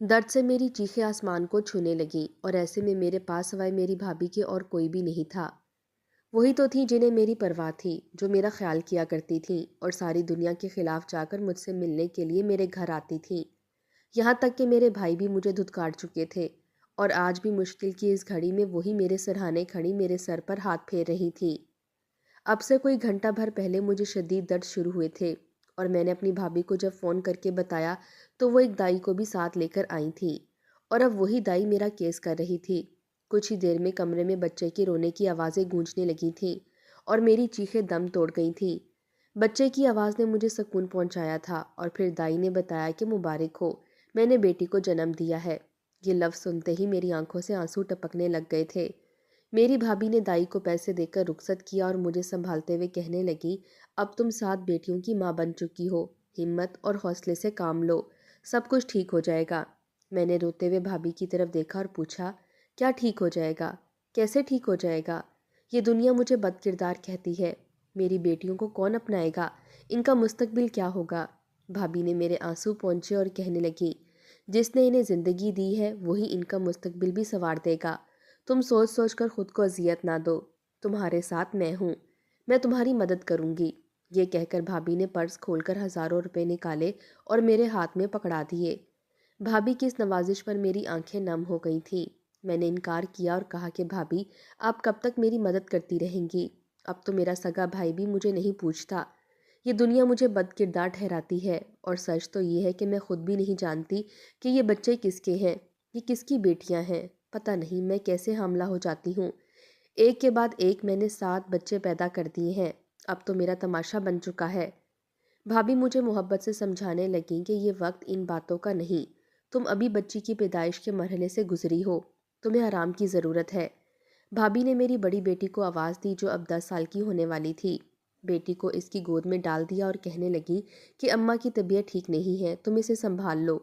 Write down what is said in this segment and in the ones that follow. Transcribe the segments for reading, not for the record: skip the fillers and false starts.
درد سے میری چیخیں آسمان کو چھونے لگیں اور ایسے میں میرے پاس سوائے میری بھابھی کے اور کوئی بھی نہیں تھا۔ وہی تو تھیں جنہیں میری پرواہ تھی، جو میرا خیال کیا کرتی تھیں اور ساری دنیا کے خلاف جا کر مجھ سے ملنے کے لیے میرے گھر آتی تھیں۔ یہاں تک کہ میرے بھائی بھی مجھے دھتکار چکے تھے اور آج بھی مشکل کی اس گھڑی میں وہی میرے سرہانے کھڑی میرے سر پر ہاتھ پھیر رہی تھیں۔ اب سے کوئی گھنٹہ بھر پہلے مجھے شدید درد شروع ہوئے تھے اور میں نے اپنی بھابھی کو جب فون کر کے بتایا تو وہ ایک دائی کو بھی ساتھ لے کر آئی تھیں اور اب وہی دائی میرا کیس کر رہی تھی۔ کچھ ہی دیر میں کمرے میں بچے کے رونے کی آوازیں گونجنے لگی تھیں اور میری چیخیں دم توڑ گئی تھیں۔ بچے کی آواز نے مجھے سکون پہنچایا تھا اور پھر دائی نے بتایا کہ مبارک ہو، میں نے بیٹی کو جنم دیا ہے۔ یہ لفظ سنتے ہی میری آنکھوں سے آنسو ٹپکنے لگ گئے تھے۔ میری بھابھی نے دائی کو پیسے دے کر رخصت کیا اور مجھے سنبھالتے ہوئے کہنے لگی، اب تم 7 بیٹیوں کی ماں بن چکی ہو، ہمت اور حوصلے سے کام لو، سب کچھ ٹھیک ہو جائے گا۔ میں نے روتے ہوئے بھابھی کی طرف دیکھا اور پوچھا، کیا ٹھیک ہو جائے گا؟ کیسے ٹھیک ہو جائے گا؟ یہ دنیا مجھے بد کردار کہتی ہے، میری بیٹیوں کو کون اپنائے گا؟ ان کا مستقبل کیا ہوگا؟ بھابھی نے میرے آنسو پونچھے اور کہنے لگی، جس نے انہیں زندگی دی ہے وہی ان کا مستقبل بھی سنوار دے گا۔ تم سوچ سوچ کر خود کو اذیت نہ دو، تمہارے ساتھ میں ہوں، میں تمہاری مدد کروں گی۔ یہ کہہ کر بھابھی نے پرس کھول کر ہزاروں روپے نکالے اور میرے ہاتھ میں پکڑا دیے۔ بھابھی کی اس نوازش پر میری آنکھیں نم ہو گئی تھیں۔ میں نے انکار کیا اور کہا کہ بھابھی، آپ کب تک میری مدد کرتی رہیں گی؟ اب تو میرا سگا بھائی بھی مجھے نہیں پوچھتا۔ یہ دنیا مجھے بد کردار ٹھہراتی ہے اور سچ تو یہ ہے کہ میں خود بھی نہیں جانتی کہ یہ بچے کس کے ہیں، یہ کس کی بیٹیاں ہیں۔ پتہ نہیں میں کیسے حاملہ ہو جاتی ہوں۔ ایک کے بعد ایک میں نے 7 بچے پیدا کر دیے ہیں، اب تو میرا تماشا بن چکا ہے۔ بھابھی مجھے محبت سے سمجھانے لگیں کہ یہ وقت ان باتوں کا نہیں، تم ابھی بچی کی پیدائش کے مرحلے سے گزری ہو، تمہیں آرام کی ضرورت ہے۔ بھابھی نے میری بڑی بیٹی کو آواز دی جو اب 10 سال کی ہونے والی تھی۔ بیٹی کو اس کی گود میں ڈال دیا اور کہنے لگی کہ اماں کی طبیعت ٹھیک نہیں ہے، تم اسے سنبھال لو۔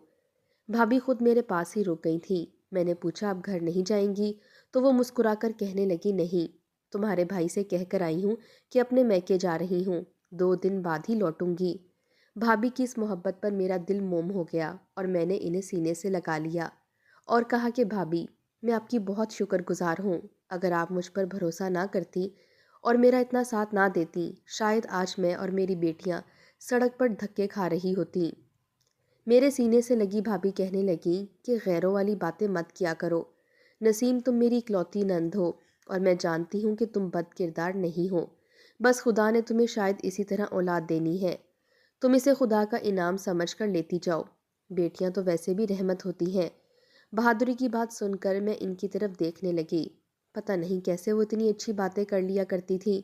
بھابھی خود میرے پاس ہی رک گئی تھیں۔ میں نے پوچھا، اب گھر نہیں جائیں گی؟ تو وہ مسکرا کر کہنے لگی، نہیں، تمہارے بھائی سے کہہ کر آئی ہوں کہ اپنے میکے جا رہی ہوں، 2 دن بعد ہی لوٹوں گی۔ بھابھی کی اس محبت پر میرا دل موم ہو گیا اور میں نے انہیں سینے سے لگا لیا اور کہا کہ بھابھی، میں آپ کی بہت شکر گزار ہوں۔ اگر آپ مجھ پر بھروسہ نہ کرتی اور میرا اتنا ساتھ نہ دیتی، شاید آج میں اور میری بیٹیاں سڑک پر دھکے کھا رہی ہوتیں۔ میرے سینے سے لگی بھابھی کہنے لگی کہ غیروں والی باتیں مت کیا کرو، نسیم تم میری اکلوتی نند ہو اور میں جانتی ہوں کہ تم بد کردار نہیں ہو، بس خدا نے تمہیں شاید اسی طرح اولاد دینی ہے، تم اسے خدا کا انعام سمجھ کر لیتی جاؤ، بیٹیاں تو ویسے بھی رحمت ہوتی ہیں۔ بہادری کی بات سن کر میں ان کی طرف دیکھنے لگی۔ پتہ نہیں کیسے وہ اتنی اچھی باتیں کر لیا کرتی تھیں،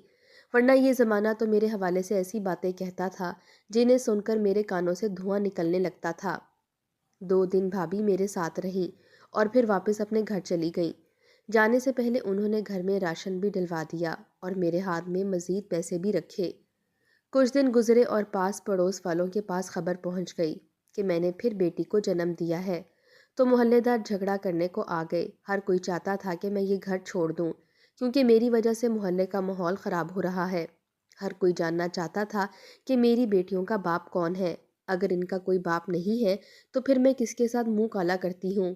ورنہ یہ زمانہ تو میرے حوالے سے ایسی باتیں کہتا تھا جنہیں سن کر میرے کانوں سے دھواں نکلنے لگتا تھا۔ 2 دن بھابھی میرے ساتھ رہیں اور پھر واپس اپنے گھر چلی گئیں۔ جانے سے پہلے انہوں نے گھر میں راشن بھی ڈلوا دیا اور میرے ہاتھ میں مزید پیسے بھی رکھے۔ کچھ دن گزرے اور پاس پڑوس والوں کے پاس خبر پہنچ گئی کہ میں نے پھر بیٹی کو جنم دیا ہے، تو محلے دار جھگڑا کرنے کو آ گئے۔ ہر کوئی چاہتا تھا کہ میں یہ گھر چھوڑ دوں کیونکہ میری وجہ سے محلے کا ماحول خراب ہو رہا ہے۔ ہر کوئی جاننا چاہتا تھا کہ میری بیٹیوں کا باپ کون ہے، اگر ان کا کوئی باپ نہیں ہے تو پھر میں کس کے ساتھ منہ کالا کرتی ہوں۔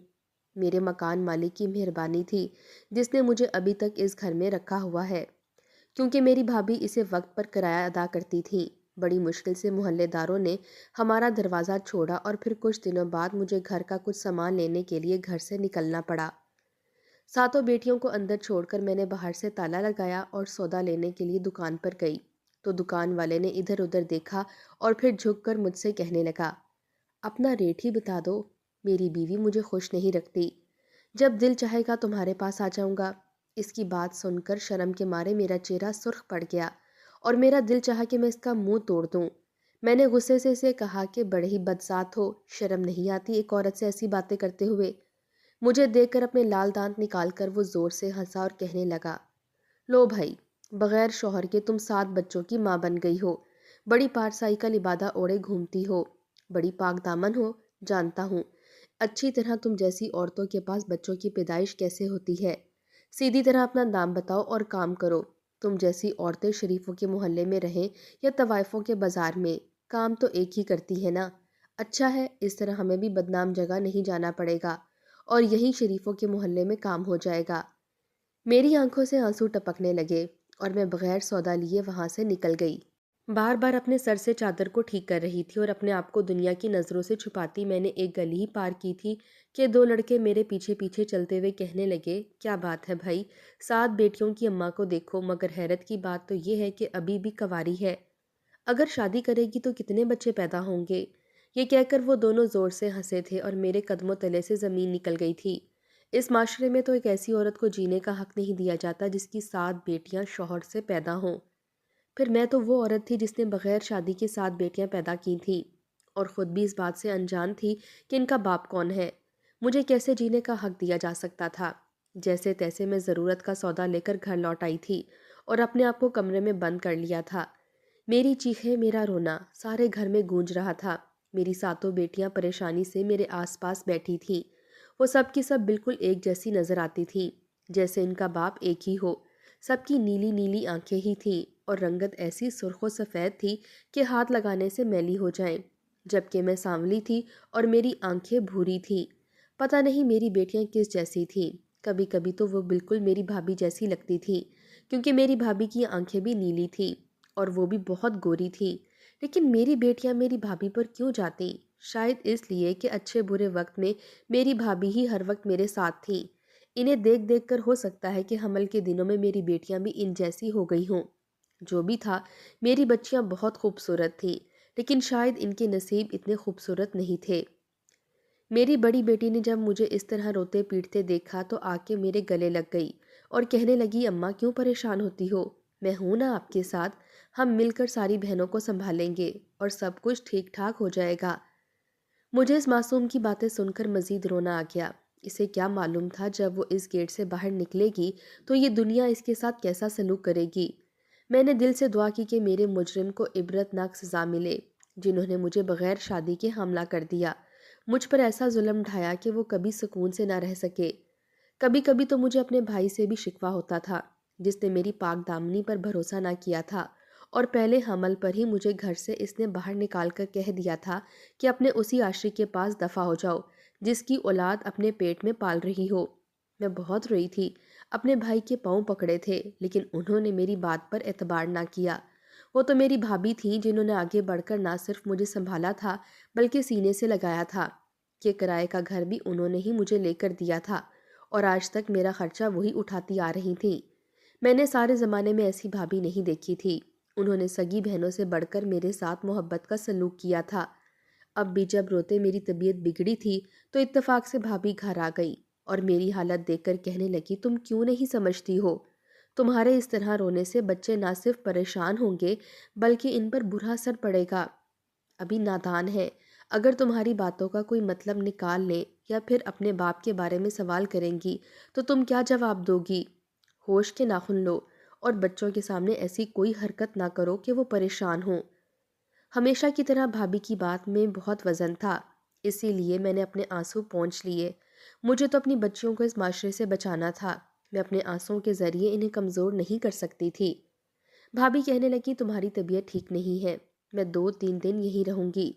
میرے مکان مالک کی مہربانی تھی جس نے مجھے ابھی تک اس گھر میں رکھا ہوا ہے، کیونکہ میری بھابھی اسے وقت پر کرایہ ادا کرتی تھی۔ بڑی مشکل سے محلے داروں نے ہمارا دروازہ چھوڑا اور پھر کچھ دنوں بعد مجھے گھر کا کچھ سامان لینے کے لیے گھر سے نکلنا پڑا۔ 7 بیٹیوں کو اندر چھوڑ کر میں نے باہر سے تالا لگایا اور سودا لینے کے لیے دکان پر گئی تو دکان والے نے ادھر ادھر دیکھا اور پھر جھک کر مجھ سے کہنے لگا، اپنا ریٹ ہی بتا دو، میری بیوی مجھے خوش نہیں رکھتی، جب دل چاہے گا تمہارے پاس آ جاؤں گا۔ اس کی بات سن کر شرم کے مارے میرا چہرہ سرخ پڑ گیا اور میرا دل چاہا کہ میں اس کا منہ توڑ دوں۔ میں نے غصے سے اسے کہا کہ بڑے ہی بدذات ہو، شرم نہیں آتی ایک عورت سے ایسی باتیں کرتے ہوئے؟ مجھے دیکھ کر اپنے لال دانت نکال کر وہ زور سے ہنسا اور کہنے لگا، لو بھائی، بغیر شوہر کے تم 7 بچوں کی ماں بن گئی ہو، بڑی پارسائی کا لبادہ اوڑے گھومتی ہو، بڑی پاک دامن ہو، جانتا ہوں اچھی طرح تم جیسی عورتوں کے پاس بچوں کی پیدائش کیسے ہوتی ہے۔ سیدھی طرح اپنا نام بتاؤ اور کام کرو۔ تم جیسی عورتیں شریفوں کے محلے میں رہیں یا طوائفوں کے بازار میں، کام تو ایک ہی کرتی ہے نا۔ اچھا ہے، اس طرح ہمیں بھی بدنام جگہ نہیں جانا پڑے گا اور یہیں شریفوں کے محلے میں کام ہو جائے گا۔ میری آنکھوں سے آنسو ٹپکنے لگے اور میں بغیر سودا لیے وہاں سے نکل گئی۔ بار بار اپنے سر سے چادر کو ٹھیک کر رہی تھی اور اپنے آپ کو دنیا کی نظروں سے چھپاتی میں نے ایک گلی ہی پار کی تھی کہ دو لڑکے میرے پیچھے پیچھے چلتے ہوئے کہنے لگے، کیا بات ہے بھائی، 7 بیٹیوں کی اماں کو دیکھو، مگر حیرت کی بات تو یہ ہے کہ ابھی بھی کنواری ہے۔ اگر شادی کرے گی تو کتنے بچے پیدا ہوں گے؟ یہ کہہ کر وہ دونوں زور سے ہنسے تھے اور میرے قدموں تلے سے زمین نکل گئی تھی۔ اس معاشرے میں تو ایک ایسی عورت کو جینے کا حق نہیں دیا جاتا جس کی 7 بیٹیاں شوہر سے پیدا ہوں۔ پھر میں تو وہ عورت تھی جس نے بغیر شادی کے 7 بیٹیاں پیدا کی تھیں اور خود بھی اس بات سے انجان تھی کہ ان کا باپ کون ہے۔ مجھے کیسے جینے کا حق دیا جا سکتا تھا؟ جیسے تیسے میں ضرورت کا سودا لے کر گھر لوٹ آئی تھی اور اپنے آپ کو کمرے میں بند کر لیا تھا۔ میری چیخیں، میرا رونا سارے گھر میں گونج رہا تھا۔ میری 7 بیٹیاں پریشانی سے میرے آس پاس بیٹھی تھیں۔ وہ سب کی سب بالکل ایک جیسی نظر آتی تھیں، جیسے ان کا باپ ایک ہی ہو۔ سب کی نیلی نیلی آنکھیں ہی تھیں اور رنگت ایسی سرخ و سفید تھی کہ ہاتھ لگانے سے میلی ہو جائیں، جبکہ میں سانولی تھی اور میری آنکھیں بھوری تھیں۔ پتہ نہیں میری بیٹیاں کس جیسی تھیں، کبھی کبھی تو وہ بالکل میری بھابھی جیسی لگتی تھیں، کیونکہ میری بھابھی کی آنکھیں بھی نیلی تھیں اور وہ بھی بہت گوری تھی۔ لیکن میری بیٹیاں میری بھابھی پر کیوں جاتیں؟ شاید اس لیے کہ اچھے برے وقت میں میری بھابھی ہی ہر وقت میرے ساتھ تھیں۔ انہیں دیکھ دیکھ کر ہو سکتا ہے کہ حمل کے دنوں میں میری بیٹیاں بھی ان جیسی ہو گئی ہوں۔ جو بھی تھا، میری بچیاں بہت خوبصورت تھیں، لیکن شاید ان کے نصیب اتنے خوبصورت نہیں تھے۔ میری بڑی بیٹی نے جب مجھے اس طرح روتے پیٹتے دیکھا تو آ کے میرے گلے لگ گئی اور کہنے لگی، اماں کیوں پریشان ہوتی ہو؟ میں ہوں نا آپ کے ساتھ، ہم مل کر ساری بہنوں کو سنبھالیں گے اور سب کچھ ٹھیک ٹھاک ہو جائے گا۔ مجھے اس معصوم کی باتیں سن کر مزید رونا آ گیا۔ اسے کیا معلوم تھا جب وہ اس گیٹ سے باہر نکلے گی تو یہ دنیا اس کے ساتھ کیسا سلوک کرے گی۔ میں نے دل سے دعا کی کہ میرے مجرم کو عبرتناک سزا ملے، جنہوں نے مجھے بغیر شادی کے حاملہ کر دیا، مجھ پر ایسا ظلم ڈھایا کہ وہ کبھی سکون سے نہ رہ سکے۔ کبھی کبھی تو مجھے اپنے بھائی سے بھی شکوہ ہوتا تھا، جس نے میری پاک دامنی پر بھروسہ نہ کیا تھا اور پہلے حمل پر ہی مجھے گھر سے اس نے باہر نکال کر کہہ دیا تھا کہ اپنے اسی عاشق کے پاس دفع ہو جاؤ جس کی اولاد اپنے پیٹ میں پال رہی ہو۔ میں بہت روئی تھی، اپنے بھائی کے پاؤں پکڑے تھے، لیکن انہوں نے میری بات پر اعتبار نہ کیا۔ وہ تو میری بھابھی تھیں جنہوں نے آگے بڑھ کر نہ صرف مجھے سنبھالا تھا بلکہ سینے سے لگایا تھا کہ کرائے کا گھر بھی انہوں نے ہی مجھے لے کر دیا تھا اور آج تک میرا خرچہ وہی اٹھاتی آ رہی تھیں۔ میں نے سارے زمانے میں ایسی بھابھی نہیں دیکھی تھی۔ انہوں نے سگی بہنوں سے بڑھ کر میرے ساتھ محبت کا سلوک کیا تھا۔ اب بھی جب روتے میری طبیعت بگڑی تھی تو اتفاق سے بھابھی گھر آ گئی اور میری حالت دیکھ کر کہنے لگی، تم کیوں نہیں سمجھتی ہو؟ تمہارے اس طرح رونے سے بچے نہ صرف پریشان ہوں گے بلکہ ان پر برا اثر پڑے گا۔ ابھی نادان ہے، اگر تمہاری باتوں کا کوئی مطلب نکال لیں یا پھر اپنے باپ کے بارے میں سوال کریں گی تو تم کیا جواب دو گی؟ ہوش کے ناخن لو اور بچوں کے سامنے ایسی کوئی حرکت نہ کرو کہ وہ پریشان ہوں۔ ہمیشہ کی طرح بھابھی کی بات میں بہت وزن تھا، اسی لیے میں نے اپنے آنسو پونچھ لیے۔ مجھے تو اپنی بچیوں کو اس معاشرے سے بچانا تھا، میں اپنے آنسوؤں کے ذریعے انہیں کمزور نہیں کر سکتی تھی۔ بھابھی کہنے لگی، تمہاری طبیعت ٹھیک نہیں ہے، میں 2-3 دن یہیں رہوں گی۔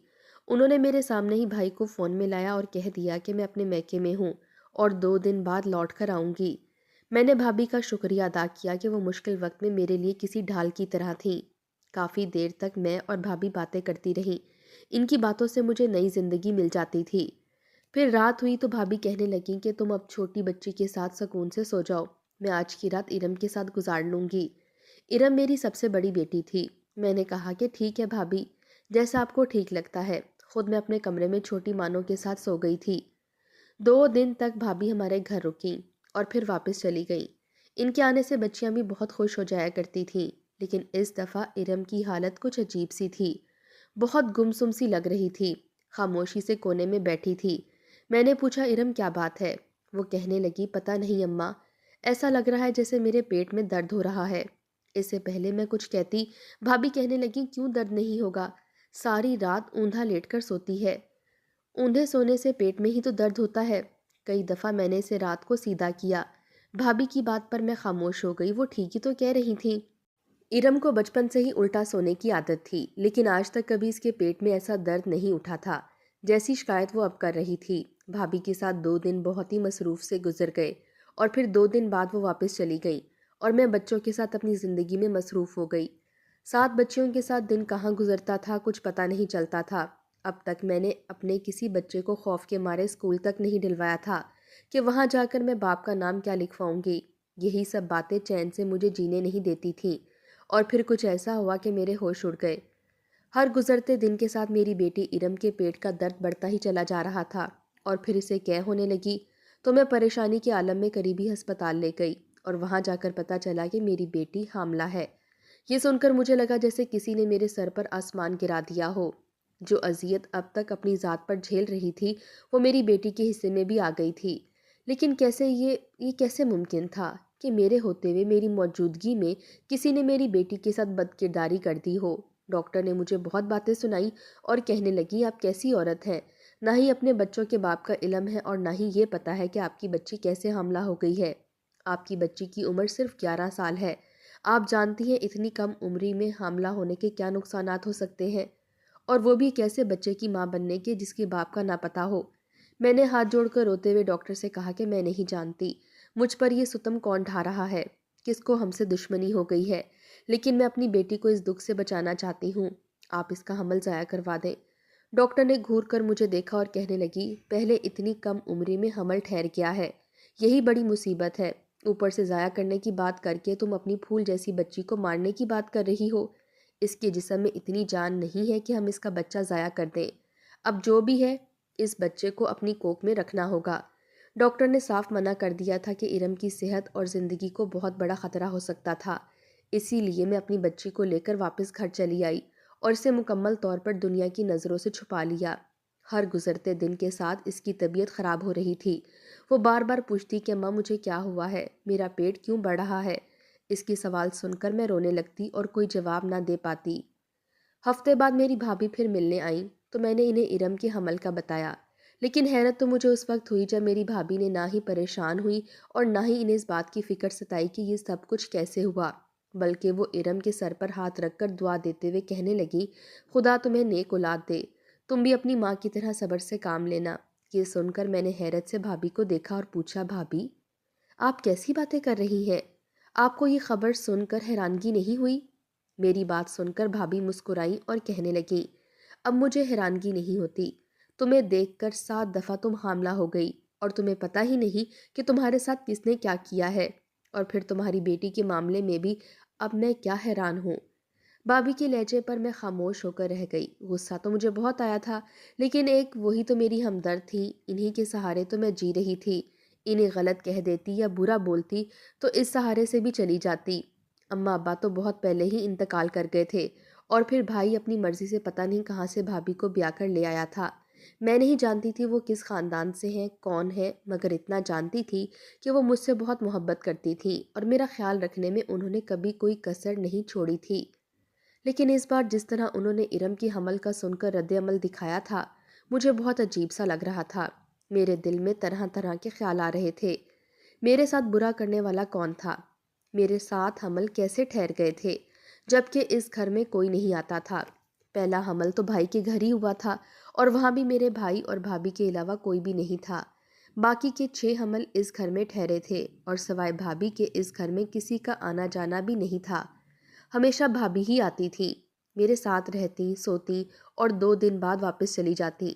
انہوں نے میرے سامنے ہی بھائی کو فون میں لایا اور کہہ دیا کہ میں اپنے میکے میں ہوں اور 2 دن بعد لوٹ کر آؤں گی۔ میں نے بھابھی کا شکریہ ادا کیا کہ وہ مشکل وقت میں میرے لیے کسی ڈھال کی طرح تھیں۔ کافی دیر تک میں اور بھابھی باتیں کرتی رہیں، ان کی باتوں سے مجھے نئی زندگی مل جاتی تھی۔ پھر رات ہوئی تو بھابھی کہنے لگیں کہ تم اب چھوٹی بچی کے ساتھ سکون سے سو جاؤ، میں آج کی رات ارم کے ساتھ گزار لوں گی۔ ارم میری سب سے بڑی بیٹی تھی۔ میں نے کہا کہ ٹھیک ہے بھابھی، جیسا آپ کو ٹھیک لگتا ہے۔ خود میں اپنے کمرے میں چھوٹی مانوں کے ساتھ سو گئی تھی۔ 2 دن تک بھابھی ہمارے گھر رکیں اور پھر واپس چلی گئیں۔ ان کے آنے سے بچیاں بھی بہت خوش ہو جایا کرتی تھیں، لیکن اس دفعہ ارم کی حالت کچھ عجیب سی تھی، بہت گمسم سی لگ رہی تھی، خاموشی سے کونے میں بیٹھی تھی۔ میں نے پوچھا، ارم کیا بات ہے؟ وہ کہنے لگی، پتہ نہیں اماں، ایسا لگ رہا ہے جیسے میرے پیٹ میں درد ہو رہا ہے۔ اس سے پہلے میں کچھ کہتی، بھابھی کہنے لگی، کیوں درد نہیں ہوگا؟ ساری رات اوندا لیٹ کر سوتی ہے، اوندھے سونے سے پیٹ میں ہی تو درد ہوتا ہے۔ کئی دفعہ میں نے اسے رات کو سیدھا کیا۔ بھابھی کی بات پر میں خاموش ہو گئی، وہ ٹھیک ہی تو کہہ رہی تھیں۔ ارم کو بچپن سے ہی الٹا سونے کی عادت تھی، لیکن آج تک کبھی اس کے پیٹ میں ایسا درد نہیں اٹھا تھا۔ جیسی شکایت وہ اب کر رہی تھی۔ بھابھی کے ساتھ 2 دن بہت ہی مصروف سے گزر گئے اور پھر 2 دن بعد وہ واپس چلی گئی اور میں بچوں کے ساتھ اپنی زندگی میں مصروف ہو گئی۔ 7 بچیوں کے ساتھ دن کہاں گزرتا تھا کچھ پتہ نہیں چلتا تھا۔ اب تک میں نے اپنے کسی بچے کو خوف کے مارے اسکول تک نہیں ڈلوایا تھا کہ وہاں جا کر میں باپ کا نام کیا لکھواؤں گی۔ یہی سب باتیں چین سے مجھے جینے نہیں دیتی تھیں اور پھر کچھ ایسا ہوا کہ میرے ہوش اڑ گئے۔ ہر گزرتے دن کے ساتھ میری بیٹی ارم کے پیٹ کا درد بڑھتا ہی چلا جا رہا تھا اور پھر اسے کیے ہونے لگی تو میں پریشانی کے عالم میں قریبی ہسپتال لے گئی اور وہاں جا کر پتہ چلا کہ میری بیٹی حاملہ ہے۔ یہ سن کر مجھے لگا جیسے کسی نے میرے سر پر آسمان گرا دیا ہو۔ جو اذیت اب تک اپنی ذات پر جھیل رہی تھی وہ میری بیٹی کے حصے میں بھی آ گئی تھی۔ لیکن یہ کیسے ممکن تھا کہ میرے ہوتے ہوئے میری موجودگی میں کسی نے میری بیٹی کے ساتھ بدکرداری کر دی ہو۔ ڈاکٹر نے مجھے بہت باتیں سنائی اور کہنے لگی آپ کیسی عورت ہیں، نہ ہی اپنے بچوں کے باپ کا علم ہے اور نہ ہی یہ پتہ ہے کہ آپ کی بچی کیسے حاملہ ہو گئی ہے۔ آپ کی بچی کی عمر صرف 11 سال ہے۔ آپ جانتی ہیں اتنی کم عمری میں حاملہ ہونے کے کیا نقصانات ہو سکتے ہیں، اور وہ بھی کیسے بچے کی ماں بننے کے جس کے باپ کا نہ پتہ ہو۔ میں نے ہاتھ جوڑ کر روتے ہوئے ڈاکٹر سے کہا کہ میں نہیں جانتی مجھ پر یہ ستم کون ڈھا رہا ہے، کس کو ہم سے دشمنی ہو گئی ہے، لیکن میں اپنی بیٹی کو اس دکھ سے بچانا چاہتی ہوں۔ آپ اس کا حمل ضائع کروا دیں۔ ڈاکٹر نے گھور کر مجھے دیکھا اور کہنے لگی پہلے اتنی کم عمری میں حمل ٹھہر گیا ہے، یہی بڑی مصیبت ہے، اوپر سے ضائع کرنے کی بات کر کے تم اپنی پھول جیسی بچی کو مارنے کی بات کر رہی ہو۔ اس کے جسم میں اتنی جان نہیں ہے کہ ہم اس کا بچہ ضائع کر دیں۔ اب جو بھی ہے اس بچے کو اپنی کوکھ میں رکھنا ہوگا۔ ڈاکٹر نے صاف منع کر دیا تھا کہ ارم کی صحت اور زندگی کو بہت بڑا خطرہ ہو سکتا تھا، اسی لیے میں اپنی بچی کو لے کر واپس گھر چلی آئی اور اسے مکمل طور پر دنیا کی نظروں سے چھپا لیا۔ ہر گزرتے دن کے ساتھ اس کی طبیعت خراب ہو رہی تھی۔ وہ بار بار پوچھتی کہ اماں مجھے کیا ہوا ہے، میرا پیٹ کیوں بڑھ رہا ہے۔ اس کی سوال سن کر میں رونے لگتی اور کوئی جواب نہ دے پاتی۔ ہفتے بعد میری بھابھی پھر ملنے آئیں تو میں نے انہیں ارم کے حمل کا بتایا، لیکن حیرت تو مجھے اس وقت ہوئی جب میری بھابھی نے نہ ہی پریشان ہوئی اور نہ ہی انہیں اس بات کی فکر ستائی کہ یہ سب کچھ کیسے ہوا، بلکہ وہ ارم کے سر پر ہاتھ رکھ کر دعا دیتے ہوئے کہنے لگی خدا تمہیں نیک اولاد دے، تم بھی اپنی ماں کی طرح صبر سے کام لینا۔ یہ سن کر میں نے حیرت سے بھابھی کو دیکھا اور پوچھا بھابھی آپ کیسی باتیں کر رہی ہیں، آپ کو یہ خبر سن کر حیرانگی نہیں ہوئی؟ میری بات سن کر بھابھی مسکرائی اور کہنے لگی اب مجھے حیرانگی نہیں ہوتی، تمہیں دیکھ کر 7 دفعہ تم حاملہ ہو گئی اور تمہیں پتہ ہی نہیں کہ تمہارے ساتھ کس نے کیا کیا ہے، اور پھر تمہاری بیٹی کے معاملے میں بھی اب میں کیا حیران ہوں۔ بھابھی کے لہجے پر میں خاموش ہو کر رہ گئی۔ غصہ تو مجھے بہت آیا تھا، لیکن ایک وہی تو میری ہمدرد تھی، انہی کے سہارے تو میں جی رہی تھی۔ انہیں غلط کہہ دیتی یا برا بولتی تو اس سہارے سے بھی چلی جاتی۔ اماں ابا تو بہت پہلے ہی انتقال کر گئے تھے اور پھر بھائی اپنی مرضی سے پتہ نہیں کہاں سے بھابھی کو بیاہ کر لے آیا تھا۔ میں نہیں جانتی تھی وہ کس خاندان سے ہیں، کون ہے، مگر اتنا جانتی تھی کہ وہ مجھ سے بہت محبت کرتی تھی اور میرا خیال رکھنے میں انہوں نے کبھی کوئی کسر نہیں چھوڑی تھی۔ لیکن اس بار جس طرح انہوں نے ارم کی حمل کا سن کر رد عمل دکھایا تھا مجھے بہت عجیب سا لگ رہا تھا۔ میرے دل میں طرح طرح کے خیال آ رہے تھے۔ میرے ساتھ برا کرنے والا کون تھا؟ میرے ساتھ حمل کیسے ٹھہر گئے تھے جبکہ اس گھر میں کوئی نہیں آتا تھا؟ پہلا حمل تو بھائی کے گھر ہی ہوا تھا اور وہاں بھی میرے بھائی اور بھابھی کے علاوہ کوئی بھی نہیں تھا۔ باقی کے 6 حمل اس گھر میں ٹھہرے تھے اور سوائے بھابھی کے اس گھر میں کسی کا آنا جانا بھی نہیں تھا۔ ہمیشہ بھابھی ہی آتی تھی، میرے ساتھ رہتی، سوتی اور 2 دن بعد واپس چلی جاتی۔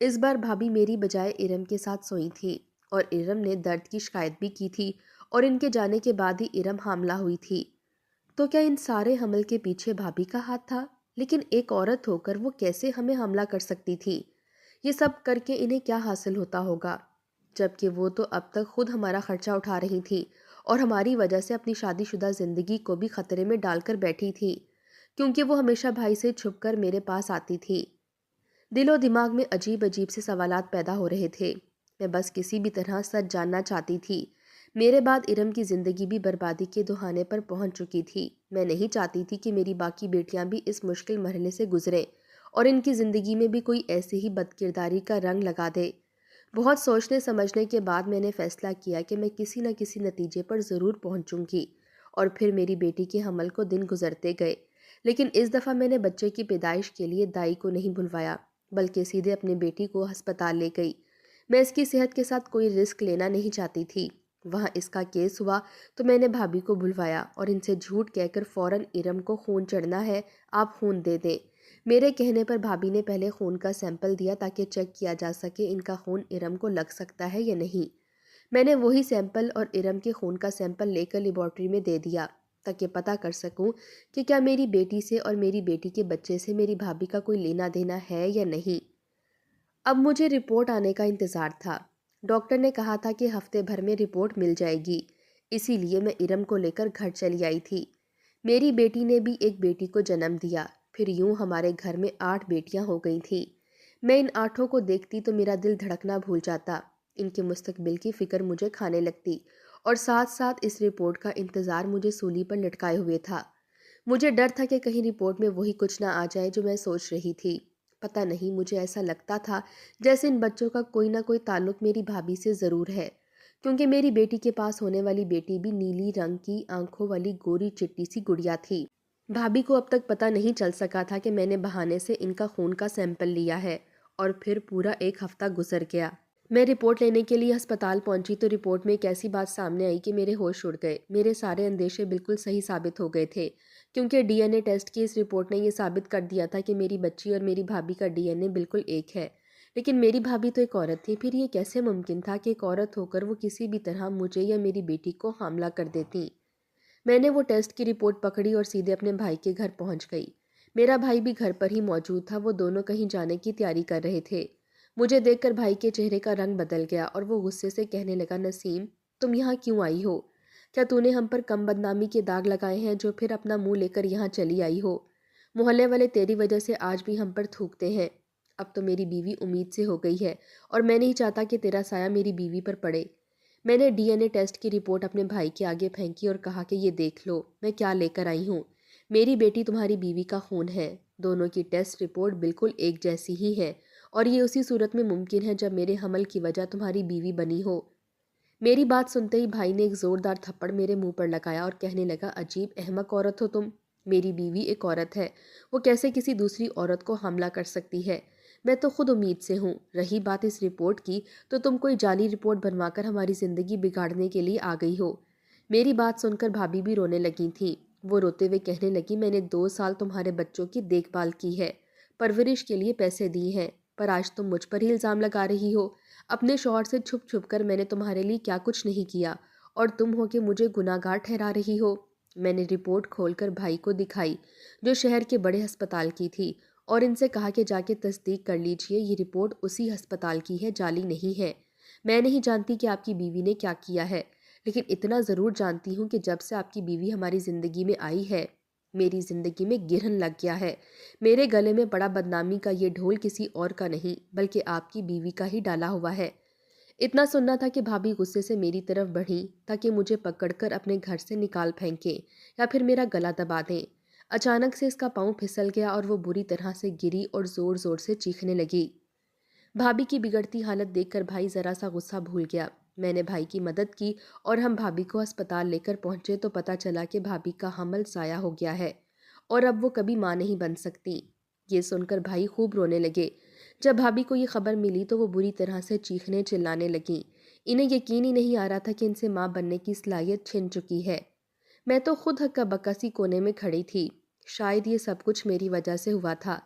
اس بار بھابھی میری بجائے ارم کے ساتھ سوئی تھی اور ارم نے درد کی شکایت بھی کی تھی اور ان کے جانے کے بعد ہی ارم حاملہ ہوئی تھی۔ تو کیا ان سارے حمل کے پیچھے بھابھی کا ہاتھ تھا؟ لیکن ایک عورت ہو کر وہ کیسے ہمیں حاملہ کر سکتی تھی؟ یہ سب کر کے انہیں کیا حاصل ہوتا ہوگا، جبکہ وہ تو اب تک خود ہمارا خرچہ اٹھا رہی تھی اور ہماری وجہ سے اپنی شادی شدہ زندگی کو بھی خطرے میں ڈال کر بیٹھی تھی، کیونکہ وہ ہمیشہ بھائی سے چھپ کر میرے پاس آتی تھی۔ دل و دماغ میں عجیب عجیب سے سوالات پیدا ہو رہے تھے۔ میں بس کسی بھی طرح سچ جاننا چاہتی تھی۔ میرے بعد ارم کی زندگی بھی بربادی کے دہانے پر پہنچ چکی تھی۔ میں نہیں چاہتی تھی کہ میری باقی بیٹیاں بھی اس مشکل مرحلے سے گزریں اور ان کی زندگی میں بھی کوئی ایسے ہی بدکرداری کا رنگ لگا دے۔ بہت سوچنے سمجھنے کے بعد میں نے فیصلہ کیا کہ میں کسی نہ کسی نتیجے پر ضرور پہنچوں گی، اور پھر میری بیٹی کے حمل کو دن گزرتے گئے، لیکن اس دفعہ میں نے بچے کی پیدائش کے لیے دائی کو نہیں بلوایا۔ بلکہ سیدھے اپنی بیٹی کو ہسپتال لے گئی۔ میں اس کی صحت کے ساتھ کوئی رسک لینا نہیں چاہتی تھی۔ وہاں اس کا کیس ہوا تو میں نے بھابھی کو بلوایا اور ان سے جھوٹ کہہ کر فوراً ارم کو خون چڑھنا ہے، آپ خون دے دیں۔ میرے کہنے پر بھابھی نے پہلے خون کا سیمپل دیا تاکہ چیک کیا جا سکے ان کا خون ارم کو لگ سکتا ہے یا نہیں۔ میں نے وہی سیمپل اور ارم کے خون کا سیمپل لے کر لیبارٹری میں دے دیا تاکہ پتہ کر سکوں کہ کیا میری بیٹی سے اور میری بیٹی کے بچے سے میری بھابھی کا کوئی لینا دینا ہے یا نہیں۔ اب مجھے رپورٹ آنے کا انتظار تھا۔ ڈاکٹر نے کہا تھا کہ ہفتے بھر میں رپورٹ مل جائے گی، اسی لیے میں ارم کو لے کر گھر چلی آئی تھی۔ میری بیٹی نے بھی ایک بیٹی کو جنم دیا، پھر یوں ہمارے گھر میں 8 بیٹیاں ہو گئی تھیں۔ میں ان 8 کو دیکھتی تو میرا دل دھڑکنا بھول جاتا، ان کے مستقبل کی فکر مجھے کھانے لگتی اور ساتھ ساتھ اس رپورٹ کا انتظار مجھے سولی پر لٹکائے ہوئے تھا۔ مجھے ڈر تھا کہ کہیں رپورٹ میں وہی کچھ نہ آ جائے جو میں سوچ رہی تھی۔ پتہ نہیں مجھے ایسا لگتا تھا جیسے ان بچوں کا کوئی نہ کوئی تعلق میری بھابھی سے ضرور ہے، کیونکہ میری بیٹی کے پاس ہونے والی بیٹی بھی نیلی رنگ کی آنکھوں والی گوری چٹی سی گڑیا تھی۔ بھابھی کو اب تک پتہ نہیں چل سکا تھا کہ میں نے بہانے سے ان کا خون کا سیمپل لیا ہے، اور پھر پورا 1 ہفتہ گزر گیا۔ میں رپورٹ لینے کے لیے ہسپتال پہنچی تو رپورٹ میں ایک ایسی بات سامنے آئی کہ میرے ہوش اڑ گئے۔ میرے سارے اندیشے بالکل صحیح ثابت ہو گئے تھے، کیونکہ ڈی این اے ٹیسٹ کی اس رپورٹ نے یہ ثابت کر دیا تھا کہ میری بچی اور میری بھابھی کا ڈی این اے بالکل ایک ہے۔ لیکن میری بھابھی تو ایک عورت تھی، پھر یہ کیسے ممکن تھا کہ ایک عورت ہو کر وہ کسی بھی طرح مجھے یا میری بیٹی کو حاملہ کر دیتی؟ میں نے وہ ٹیسٹ کی رپورٹ پکڑی اور سیدھے اپنے بھائی کے گھر پہنچ گئی۔ میرا بھائی بھی گھر پر ہی موجود تھا، وہ دونوں کہیں جانے کی تیاری کر رہے تھے۔ مجھے دیکھ کر بھائی کے چہرے کا رنگ بدل گیا اور وہ غصے سے کہنے لگا، نسیم تم یہاں کیوں آئی ہو؟ کیا تو نے ہم پر کم بدنامی کے داغ لگائے ہیں جو پھر اپنا منہ لے کر یہاں چلی آئی ہو؟ محلے والے تیری وجہ سے آج بھی ہم پر تھوکتے ہیں۔ اب تو میری بیوی امید سے ہو گئی ہے اور میں نہیں چاہتا کہ تیرا سایہ میری بیوی پر پڑے۔ میں نے ڈی این اے ٹیسٹ کی رپورٹ اپنے بھائی کے آگے پھینکی اور کہا کہ یہ دیکھ لو میں کیا لے کر آئی ہوں۔ میری بیٹی تمہاری بیوی کا خون ہے، دونوں کی ٹیسٹ رپورٹ بالکل ایک جیسی ہی ہے، اور یہ اسی صورت میں ممکن ہے جب میرے حمل کی وجہ تمہاری بیوی بنی ہو۔ میری بات سنتے ہی بھائی نے ایک زوردار تھپڑ میرے منہ پر لگایا اور کہنے لگا، عجیب احمق عورت ہو تم۔ میری بیوی ایک عورت ہے، وہ کیسے کسی دوسری عورت کو حاملہ کر سکتی ہے؟ میں تو خود امید سے ہوں۔ رہی بات اس رپورٹ کی تو تم کوئی جعلی رپورٹ بنوا کر ہماری زندگی بگاڑنے کے لیے آ گئی ہو۔ میری بات سن کر بھابھی بھی رونے لگی تھیں۔ وہ روتے ہوئے کہنے لگی، میں نے 2 سال تمہارے بچوں کی دیکھ بھال کی ہے، پرورش کے لیے پیسے دیے ہیں، پر آج تم مجھ پر ہی الزام لگا رہی ہو۔ اپنے شوہر سے چھپ چھپ کر میں نے تمہارے لیے کیا کچھ نہیں کیا اور تم ہو کہ مجھے گناہ گار ٹھہرا رہی ہو۔ میں نے رپورٹ کھول کر بھائی کو دکھائی جو شہر کے بڑے ہسپتال کی تھی، اور ان سے کہا کہ جا کے تصدیق کر لیجئے یہ رپورٹ اسی ہسپتال کی ہے، جعلی نہیں ہے۔ میں نہیں جانتی کہ آپ کی بیوی نے کیا کیا ہے، لیکن اتنا ضرور جانتی ہوں کہ جب سے آپ کی بیوی ہماری زندگی میں آئی ہے میری زندگی میں گرہن لگ گیا ہے۔ میرے گلے میں پڑا بدنامی کا یہ ڈھول کسی اور کا نہیں بلکہ آپ کی بیوی کا ہی ڈالا ہوا ہے۔ اتنا سننا تھا کہ بھابھی غصے سے میری طرف بڑھی تاکہ مجھے پکڑ کر اپنے گھر سے نکال پھینکیں یا پھر میرا گلا دبا دیں۔ اچانک سے اس کا پاؤں پھسل گیا اور وہ بری طرح سے گری اور زور زور سے چیخنے لگی۔ بھابھی کی بگڑتی حالت دیکھ کر بھائی ذرا سا غصہ بھول گیا۔ میں نے بھائی کی مدد کی اور ہم بھابھی کو ہسپتال لے کر پہنچے تو پتہ چلا کہ بھابھی کا حمل ضائع ہو گیا ہے اور اب وہ کبھی ماں نہیں بن سکتی۔ یہ سن کر بھائی خوب رونے لگے۔ جب بھابھی کو یہ خبر ملی تو وہ بری طرح سے چیخنے چلانے لگیں۔ انہیں یقین ہی نہیں آ رہا تھا کہ ان سے ماں بننے کی صلاحیت چھن چکی ہے۔ میں تو خود ہکا بکا سی کونے میں کھڑی تھی۔ شاید یہ سب کچھ میری وجہ سے ہوا تھا۔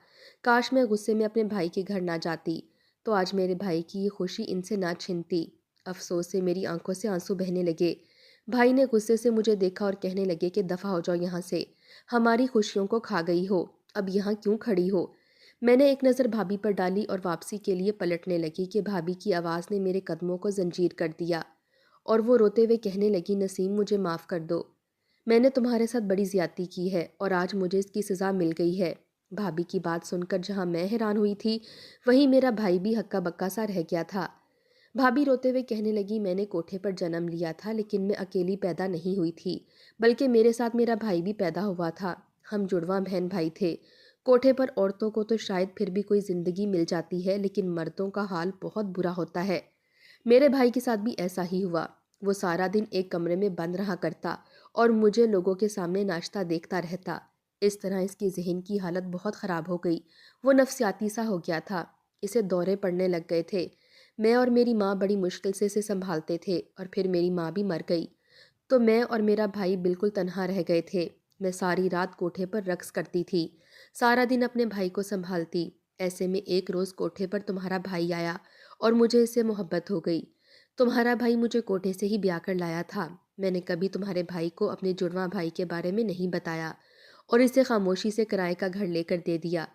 کاش میں غصے میں اپنے بھائی کے گھر نہ جاتی تو آج میرے بھائی کی یہ خوشی ان سے نہ چھنتی۔ افسوس سے میری آنکھوں سے آنسو بہنے لگے۔ بھائی نے غصے سے مجھے دیکھا اور کہنے لگے کہ دفع ہو جاؤ یہاں سے، ہماری خوشیوں کو کھا گئی ہو، اب یہاں کیوں کھڑی ہو؟ میں نے ایک نظر بھابھی پر ڈالی اور واپسی کے لیے پلٹنے لگی کہ بھابھی کی آواز نے میرے قدموں کو زنجیر کر دیا اور وہ روتے ہوئے کہنے لگی، نسیم مجھے معاف کر دو، میں نے تمہارے ساتھ بڑی زیادتی کی ہے اور آج مجھے اس کی سزا مل گئی ہے۔ بھابھی کی بات سن کر جہاں میں حیران ہوئی تھی وہیں میرا بھائی بھی ہکا بکا سا رہ گیا تھا۔ بھابھی روتے ہوئے کہنے لگی، میں نے کوٹھے پر جنم لیا تھا لیکن میں اکیلی پیدا نہیں ہوئی تھی بلکہ میرے ساتھ میرا بھائی بھی پیدا ہوا تھا، ہم جڑواں بہن بھائی تھے۔ کوٹھے پر عورتوں کو تو شاید پھر بھی کوئی زندگی مل جاتی ہے لیکن مردوں کا حال بہت برا ہوتا ہے۔ میرے بھائی کے ساتھ بھی ایسا ہی ہوا۔ وہ سارا دن ایک کمرے میں بند رہا کرتا اور مجھے لوگوں کے سامنے ناچتا دیکھتا رہتا۔ اس طرح اس کی ذہن کی حالت بہت خراب ہو گئی، وہ نفسیاتی سا ہو گیا تھا۔ اسے دورے پڑنے لگ گئے تھے۔ میں اور میری ماں بڑی مشکل سے اسے سنبھالتے تھے اور پھر میری ماں بھی مر گئی تو میں اور میرا بھائی بالکل تنہا رہ گئے تھے۔ میں ساری رات کوٹھے پر رقص کرتی تھی، سارا دن اپنے بھائی کو سنبھالتی۔ ایسے میں ایک روز کوٹھے پر تمہارا بھائی آیا اور مجھے اس سے محبت ہو گئی۔ تمہارا بھائی مجھے کوٹھے سے ہی بیاہ کر لایا تھا۔ میں نے کبھی تمہارے بھائی کو اپنے جڑواں بھائی کے بارے میں نہیں بتایا اور اسے خاموشی سے کرائے کا گھر لے کر دے دیا۔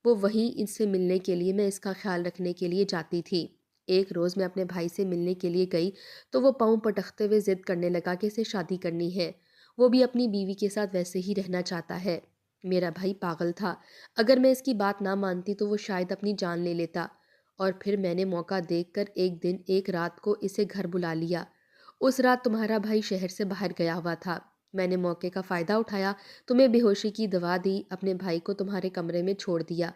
وہ وہیں ان سے ملنے کے لیے میں اس کا خیال رکھنے کے لیے جاتی تھی۔ ایک روز میں اپنے بھائی سے ملنے کے لیے گئی تو وہ پاؤں پٹکتے ہوئے ضد کرنے لگا کہ اسے شادی کرنی ہے، وہ بھی اپنی بیوی کے ساتھ ویسے ہی رہنا چاہتا ہے۔ میرا بھائی پاگل تھا، اگر میں اس کی بات نہ مانتی تو وہ شاید اپنی جان لے لیتا۔ اور پھر میں نے موقع دیکھ کر ایک دن ایک رات کو اسے گھر بلا لیا۔ اس رات تمہارا بھائی شہر سے باہر گیا ہوا تھا۔ میں نے موقع کا فائدہ اٹھایا، تمہیں بے ہوشی کی دوا دی، اپنے بھائی کو تمہارے کمرے میں چھوڑ دیا۔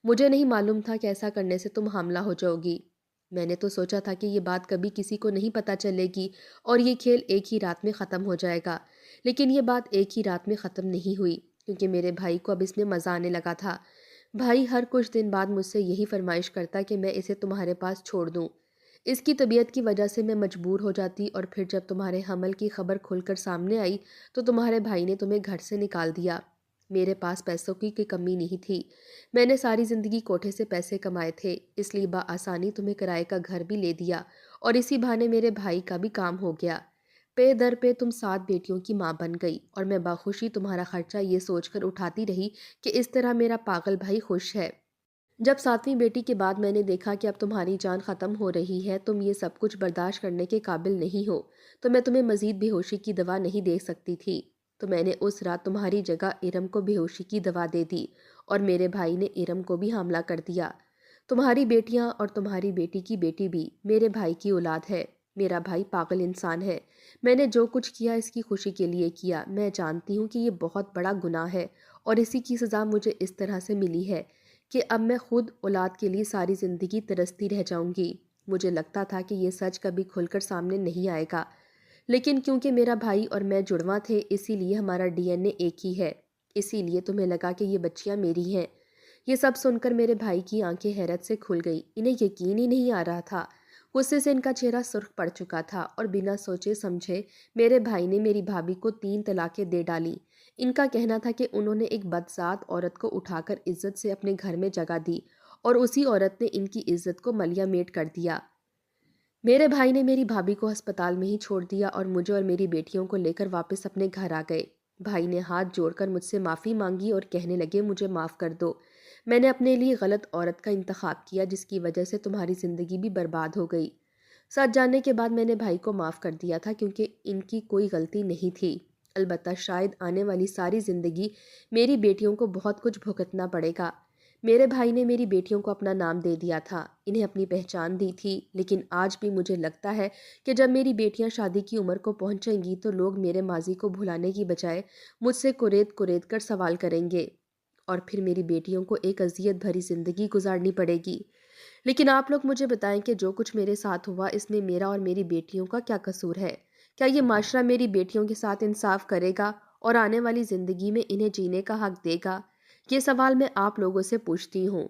مجھے نہیں معلوم تھا کہ ایسا کرنے سے تم حاملہ ہو جاؤ گی۔ میں نے تو سوچا تھا کہ یہ بات کبھی کسی کو نہیں پتہ چلے گی اور یہ کھیل ایک ہی رات میں ختم ہو جائے گا، لیکن یہ بات ایک ہی رات میں ختم نہیں ہوئی، کیونکہ میرے بھائی کو اب اس میں مزہ آنے لگا تھا۔ بھائی ہر کچھ دن بعد مجھ سے یہی فرمائش کرتا کہ میں اسے تمہارے پاس چھوڑ دوں۔ اس کی طبیعت کی وجہ سے میں مجبور ہو جاتی، اور پھر جب تمہارے حمل کی خبر کھل کر سامنے آئی تو تمہارے بھائی نے تمہیں گھر سے نکال دیا۔ میرے پاس پیسوں کی کوئی کمی نہیں تھی، میں نے ساری زندگی کوٹھے سے پیسے کمائے تھے، اس لیے بآسانی تمہیں کرائے کا گھر بھی لے دیا اور اسی بہانے میرے بھائی کا بھی کام ہو گیا۔ پے در پہ تم 7 بیٹیوں کی ماں بن گئی اور میں باخوشی تمہارا خرچہ یہ سوچ کر اٹھاتی رہی کہ اس طرح میرا پاگل بھائی خوش ہے۔ جب 7ویں بیٹی کے بعد میں نے دیکھا کہ اب تمہاری جان ختم ہو رہی ہے، تم یہ سب کچھ برداشت کرنے کے قابل نہیں ہو، تو میں تمہیں مزید بے ہوشی کی دوا نہیں دے سکتی تھی، تو میں نے اس رات تمہاری جگہ ارم کو بے ہوشی کی دوا دے دی اور میرے بھائی نے ارم کو بھی حاملہ کر دیا۔ تمہاری بیٹیاں اور تمہاری بیٹی کی بیٹی بھی میرے بھائی کی اولاد ہے۔ میرا بھائی پاگل انسان ہے، میں نے جو کچھ کیا اس کی خوشی کے لیے کیا۔ میں جانتی ہوں کہ یہ بہت بڑا گناہ ہے اور اسی کی سزا مجھے اس طرح سے ملی ہے کہ اب میں خود اولاد کے لیے ساری زندگی ترستی رہ جاؤں گی۔ مجھے لگتا تھا کہ یہ سچ کبھی کھل کر سامنے نہیں آئے گا، لیکن کیونکہ میرا بھائی اور میں جڑواں تھے، اسی لیے ہمارا ڈی این اے ایک ہی ہے، اسی لیے تمہیں لگا کہ یہ بچیاں میری ہیں۔ یہ سب سن کر میرے بھائی کی آنکھیں حیرت سے کھل گئی، انہیں یقین ہی نہیں آ رہا تھا۔ غصے سے ان کا چہرہ سرخ پڑ چکا تھا اور بنا سوچے سمجھے میرے بھائی نے میری بھابھی کو 3 طلاقیں دے ڈالی۔ ان کا کہنا تھا کہ انہوں نے ایک بدذات عورت کو اٹھا کر عزت سے اپنے گھر میں جگہ دی اور اسی عورت نے ان کی عزت کو ملیا میٹ کر دیا۔ میرے بھائی نے میری بھابھی کو ہسپتال میں ہی چھوڑ دیا اور مجھے اور میری بیٹیوں کو لے کر واپس اپنے گھر آ گئے۔ بھائی نے ہاتھ جوڑ کر مجھ سے معافی مانگی اور کہنے لگے مجھے معاف کر دو، میں نے اپنے لیے غلط عورت کا انتخاب کیا جس کی وجہ سے تمہاری زندگی بھی برباد ہو گئی۔ سچ جاننے کے بعد میں نے بھائی کو معاف کر دیا تھا کیونکہ ان کی کوئی غلطی نہیں تھی، البتہ شاید آنے والی ساری زندگی میری بیٹیوں کو بہت کچھ بھگتنا پڑے گا۔ میرے بھائی نے میری بیٹیوں کو اپنا نام دے دیا تھا، انہیں اپنی پہچان دی تھی، لیکن آج بھی مجھے لگتا ہے کہ جب میری بیٹیاں شادی کی عمر کو پہنچیں گی تو لوگ میرے ماضی کو بھلانے کی بجائے مجھ سے کریت کر سوال کریں گے اور پھر میری بیٹیوں کو ایک اذیت بھری زندگی گزارنی پڑے گی۔ لیکن آپ لوگ مجھے بتائیں کہ جو کچھ میرے ساتھ ہوا اس میں میرا اور میری بیٹیوں کا کیا قصور ہے؟ کیا یہ معاشرہ میری بیٹیوں کے ساتھ انصاف کرے گا اور آنے والی زندگی میں انہیں جینے کا حق دے گا؟ یہ سوال میں آپ لوگوں سے پوچھتی ہوں۔